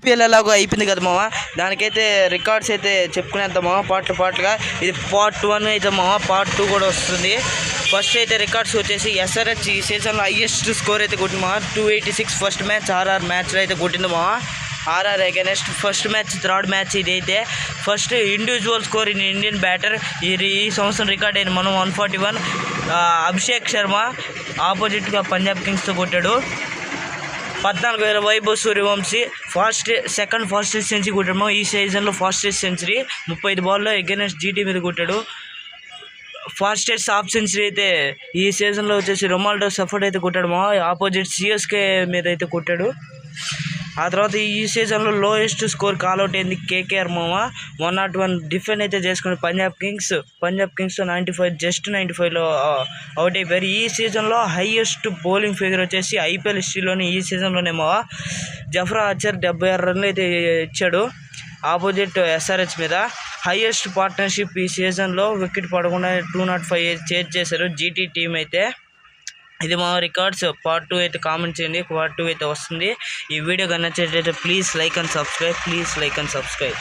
IPL ఎలాగో అయిపోయింది కదా మామ, దానికైతే రికార్డ్స్ అయితే చెప్పుకునేద్దాం మామ పార్ట్లుగా. ఇది పార్ట్ 1 అయితే మామ, పార్ట్ 2 కూడా వస్తుంది. ఫస్ట్ అయితే రికార్డ్స్ వచ్చేసి ఎస్ఆర్హెచ్ ఈ సీజన్లో హైయెస్ట్ స్కోర్ అయితే కొట్టింది మామ, 286 ఫస్ట్ మ్యాచ్ ఆర్ఆర్ మ్యాచ్లో అయితే కొట్టింది మామ. RR against first match, third match ఇదైతే first individual score in Indian batter ఈ సంవత్సరం రికార్డ్ అయింది మనం 141. అభిషేక్ శర్మ ఆపోజిట్గా పంజాబ్ కింగ్స్తో కొట్టాడు. 14,000 Vaibhav Suryavanshi second fastest century కొట్టాడు ఈ సీజన్లో. ఫాస్టెస్ట్ సెంచరీ 35 బాల్లో అగైనెస్ట్ జీటీ మీద కొట్టాడు. ఫాస్టెస్ట్ హాఫ్ సెంచరీ అయితే ఈ సీజన్లో వచ్చేసి రొనాల్డో సఫర్డ్ అయితే కొట్టాడు మా, ఆపోజిట్ సిఎస్కే మీద అయితే కొట్టాడు. ఆ తర్వాత ఈ సీజన్లో లోయెస్ట్ స్కోర్ కాల్అవుట్ అయింది కేకేఆర్ మామ, 101 డిఫెండ్ అయితే చేసుకుని పంజాబ్ కింగ్స్తో 95 జస్ట్ 95లో అవుట్ అయిపోయారు. ఈ సీజన్లో హైయెస్ట్ బౌలింగ్ ఫిగర్ వచ్చేసి ఐపీఎల్ హిస్టరీలోనే ఈ సీజన్లోనే మావ జఫ్రా ఆర్చర్ 76 రన్లు అయితే ఇచ్చాడు ఆపోజిట్ ఎస్ఆర్హెచ్ మీద. హైయెస్ట్ పార్ట్నర్షిప్ ఈ సీజన్లో వికెట్ పడకుండా 205 చేజ్ చేశారు జీటీ టీం అయితే. ఇది మా రికార్డ్స్. పార్ట్ 2 అయితే కామెంట్ చేయండి, పార్ట్ 2 అయితే వస్తుంది. ఈ వీడియో కనుక నచ్చినట్లయితే ప్లీజ్ లైక్ అండ్ సబ్స్క్రైబ్.